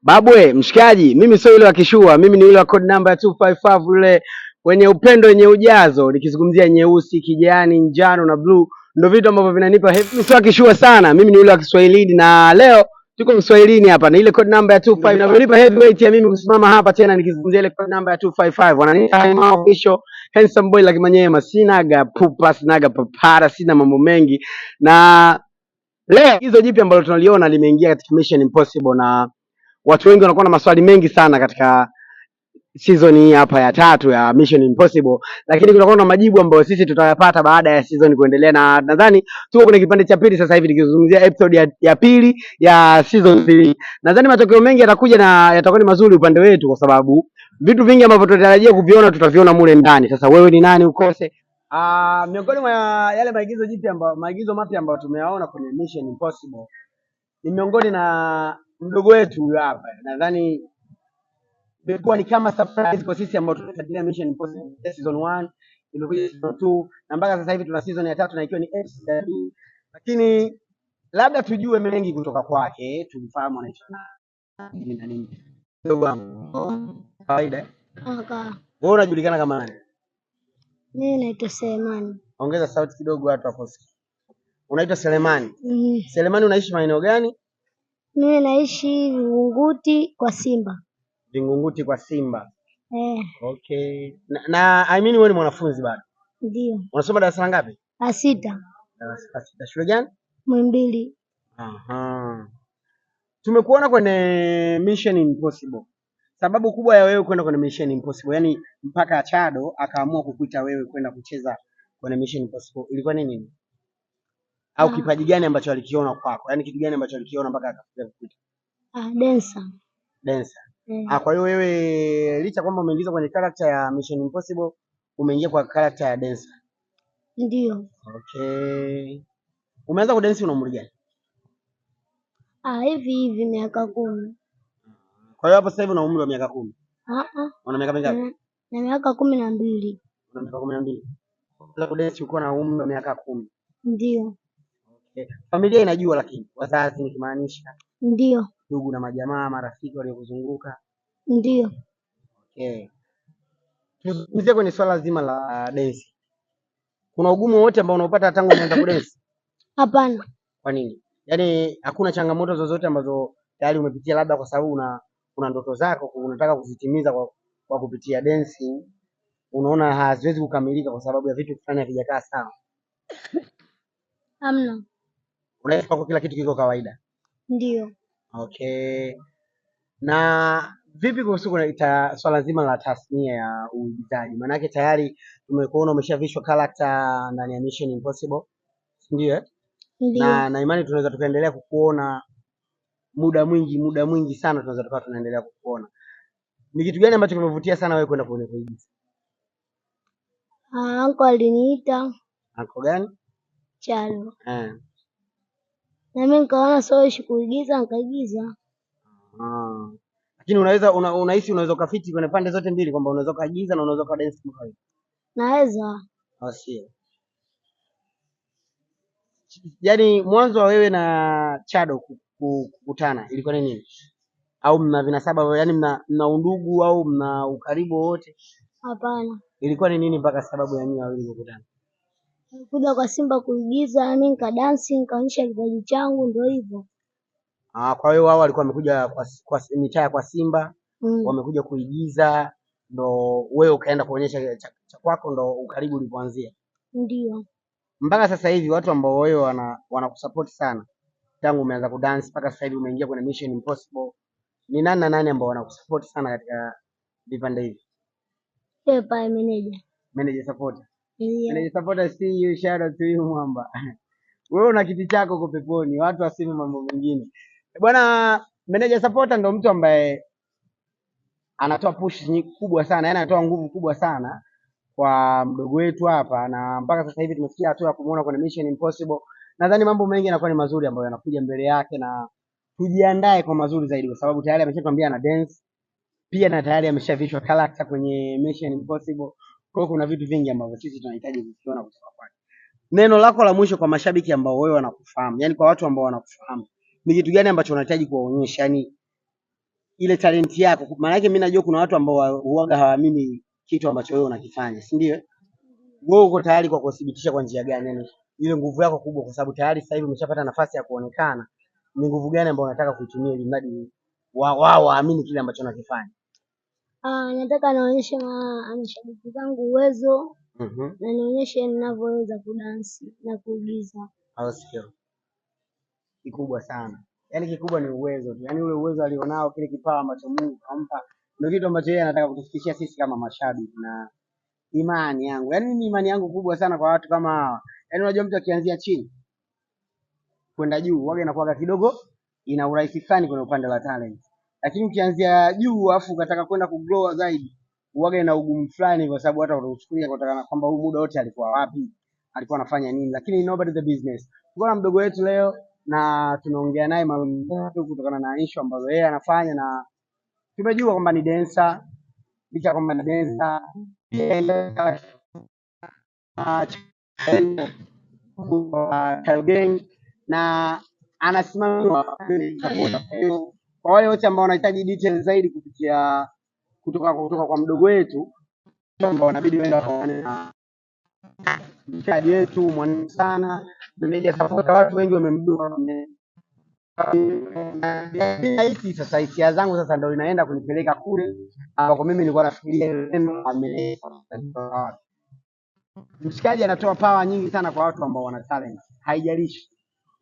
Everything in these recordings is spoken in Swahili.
Babwe, mshikaji, mimi sio yule wa kishua, mimi ni yule wa code number 255 yule wenye upendo wenye ujazo, nikizungumzia nyeusi, kijani, njano na blue, ndio vitu ambavyo vinanipa heavy. Mimi sio wa kishua sana, mimi ni yule wa Kiswahili na leo tuko Kiswahilini hapa na ile code number ya 25 inavyonipa heavyweight ya mimi kusimama hapa tena nikizungumzia ile code number ya 255. Wananiita Haima official handsome boy like Manyema, sinaga pupa, sinaga papara, sina mambo mengi. Na leo hizo jipi ambalo tunaliona limeingia katika Mission Impossible na watu wengi wanakuwa na maswali mengi sana katika season hii hapa ya tatu ya Mission Impossible, lakini kutakuwa na majibu ambayo sisi tutayapata baada ya season kuendelea, na nadhani tuko kwenye kipande cha pili sasa hivi tukizungumzia episode ya pili ya season 3. Nadhani matokeo mengi yatakuja na yatakuwa ni mazuri upande wetu, kwa sababu vitu vingi ambavyo tunatarajia kuviona tutaviona mule ndani. Sasa wewe ni nani ukose? Miongoni mwa yale maagizo mapya ambayo tumeyaona kwenye Mission Impossible ni miongoni na mdogo wetu huyu hapa. Nadhani imekuwa ni kama surprise kwa sisi ambao tunafuatilia Mission Impossible season 1, imekuja season 2 na mpaka sasa hivi tuna season ya 3 na ikiwa ni episode 2. Lakini labda tujue mengi kutoka kwake, tumfahamu anaitwa nani na nini. Ndugu wangu. Kawaida. Wewe unajulikana kama nani? Mimi naitwa Selemani. Ongeza sauti kidogo watu hapo. Unaitwa Selemani? Selemani, unaishi maeneo gani? Mimi naishi Vingunguti kwa Simba. Vingunguti kwa Simba. Okay. Na I mean wewe ni mwanafunzi bado? Ndio. Unasoma darasa ngapi? La 6. Darasa 6. Shule gani? Muhimbili. Aha. Tumekuona kwenye Mission Impossible. Sababu kubwa ya wewe kwenda kwenye Mission Impossible, yani mpaka Chado akaamua kukuita wewe kwenda kucheza kwenye Mission Impossible, ilikuwa nini? Au kipaji gani ambacho alikiona kwako? Yaani kitu gani ambacho alikiona mpaka akakuja kukuita? Dancer. Dancer. Kwa hiyo wewe licha kwamba umeingiza kwenye character ya Mission Impossible, umeingia kwa character ya dancer. Ndio. Okay. Umeanza kudance una umri gani? Hivi miaka 10. Kwa hiyo hapo sasa hivi una umri wa miaka 10? Una miaka mingapi? Na miaka 12. Una miaka 12. Kwa kudance uko na umri wa miaka 10. Ndio. Okay. Familia inajua lakini wazazi nikimaanisha? Ndio. Ndugu na majamaa, marafiki waliokuzunguka? Ndio. Okay. Tuzungumzie kwenye swala zima la dance. Kuna ugumu wote ambao unaopata tangu umeanza kudance? Hapana. Kwa nini? Yaani hakuna changamoto zozote ambazo tayari umepitia, labda kwa sababu una ndoto zako unataka kuzitimiza kwa kupitia dancing, unaona haziwezi kukamilika kwa sababu ya vitu fulani havijakaa sawa? Hamna. Unaishi kwa kila kitu kiko kawaida? Ndio. Okay. Na vipi kuhusu swala zima la tasnia ya uigizaji? Maana yake tayari tumekuona umeshavishwa character ndani ya Mission Impossible. Ndio? Ndio. Na imani tunaweza tukaendelea kukuona muda mwingi sana, tunaweza tukawa tunaendelea kukuona. Ni kitu gani ambacho kimevutia sana wewe kwenda kwenye kuigiza? Anko aliniita. Anko gani? Chalo. Na mimi nikaona sio kuigiza, nikaigiza. Lakini unahisi unaweza kufiti kwenye pande zote mbili, kwamba unaweza kuigiza na unaweza dance kama hiyo? Naweza. Sio. Yaani mwanzo wa wewe na Chado kukutana ilikuwa ni nini? Au mna vinasaba, yaani mna undugu au mna ukaribu wote? Hapana. Ilikuwa ni nini mpaka sababu ya nyinyi wawili kukutana? Kuja kwa Simba kuigiza, mimi nikadansi, nikaonyesha kipaji changu, ndio hivyo. Kwa hiyo wao walikuwa wamekuja kwa mitaa kwa Simba, wamekuja kuigiza, ndo wewe ukaenda kuonyesha cha kwako, ndo ukaribu ulipoanzia? Ndio. Mpaka sasa hivi watu ambao wewe wanakusupport sana tangu umeanza kudance mpaka sasa hivi umeingia kwenye Mission Impossible, ni nani na nani ambao wanakusupport sana katika vipande hivi? Pepa manager supporter. Yeah. Manager supporter, see you, shout out to you mwamba. Wewe una kiti chako huko peponi, watu waseme mambo mengine. Bwana, manager supporter ndo mtu ambaye anatoa push kubwa sana, yani anatoa nguvu kubwa sana kwa mdogo wetu hapa, na mpaka sasa hivi tumefikia hatua ya kumuona kwenye Mission Impossible. Nadhani mambo mengi yanakuwa ni mazuri ambayo yanakuja mbele yake, na tujiandae kwa mazuri zaidi, kwa sababu tayari ameshatwambia na dance pia, na tayari ameshavishwa character kwenye Mission Impossible. Kwa hiyo kuna vitu vingi ambavyo sisi tunahitaji kuviona kutoka kwake. Neno lako la mwisho kwa mashabiki ambao wewe wanakufahamu, yani kwa watu ambao wanakufahamu, ni kitu gani ambacho unahitaji kuwaonyesha? Yani ile talenti yako. Maana yake mimi najua kuna watu ambao huaga hawaamini kitu ambacho wewe unakifanya, si ndio? Wewe uko tayari kwa kudhibitisha kwa njia gani? Yani ile nguvu yako kubwa, kwa sababu tayari sasa hivi umeshapata nafasi ya kuonekana, ni nguvu gani ambayo unataka kuitumia ili mradi wao waamini kile ambacho unakifanya? Nataka naonyeshe mashabiki zangu uwezo na nionyeshe ninavyoweza kudansi na kuigiza. Sio kikubwa sana, yaani kikubwa ni uwezo tu, yaani ule uwezo alionao, kile kipawa ambacho Mungu kampa, ndio kitu ambacho yeye anataka kutufikishia sisi kama mashabiki. Na imani yangu, yaani mimi imani yangu kubwa sana kwa watu kama hawa. Yaani unajua mtu akianzia chini kwenda juu waga inakuwa kidogo ina urahisi fulani kwenye upande wa talent, lakini ukianzia juu afu ukataka kwenda kugrow zaidi waga ina ugumu fulani, kwa sababu hata utachukulia kutokana kwamba huu muda wote alikuwa wapi, alikuwa anafanya nini. Lakini nobody the business. Tuko na mdogo wetu leo na tunaongea naye mambo kutokana na issue ambazo yeye anafanya, na tumejua kwamba ni dancer, licha kwamba ni dancer na anasimamiwa. Kwa wale wote ambao wanahitaji details zaidi kupitia kutoka kwa mdogo wetu ambao wanabidi waende na mshikaji wetu mwana sana, media support, watu wengi wamemjua. Hii sasa hisia zangu sasa ndio inaenda kunipeleka kule ambako mimi nilikuwa nafikiria mshikaji anatoa power nyingi sana kwa watu ambao wana talent. Haijalishi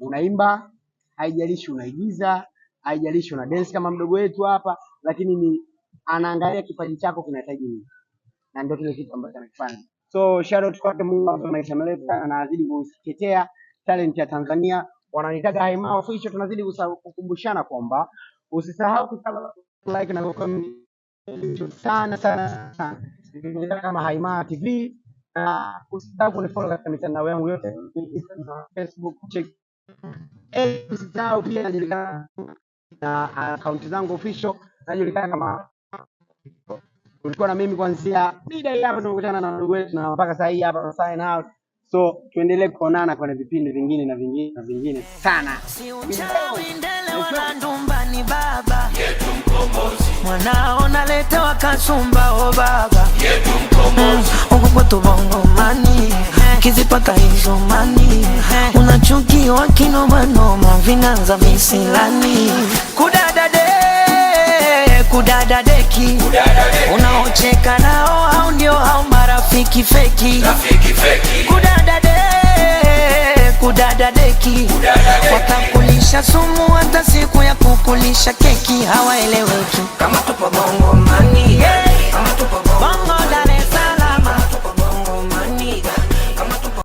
unaimba, haijalishi unaigiza, haijalishi una dance kama mdogo wetu hapa, lakini ni anaangalia kipaji chako kinahitaji nini, na ndio kile kitu ambacho anakifanya. So shout out kwa Mungu kwa maisha marefu, anazidi kutetea talent ya Tanzania. Wananitaka Haima Official, tunazidi kukumbushana kwamba usisahau like na comment sana kama Haima TV, na usisahau kunifollow katika mitandao yangu yote, Facebook, check usisahau pia najulikana na account zangu official, najulikana kama. Ulikuwa na mimi kuanzia mida hapa, tumekutana na ndugu wetu na mpaka sasa hii hapa sign out. So tuendelee kuonana kwenye vipindi vingine na vingine sana. Si uchawi ndele wala ndumbani baba yetu mkombozi, mwanao naletewa Kasumba o baba yetu mkombozi. Huko kwetu bongo mani kizipata hizo mani, unachukiwa kinomanoma vinanza misilani. Kudada deki unaocheka nao au ndio hao marafiki feki. Kudada deki watakulisha sumu hata siku ya kukulisha keki hawaeleweki.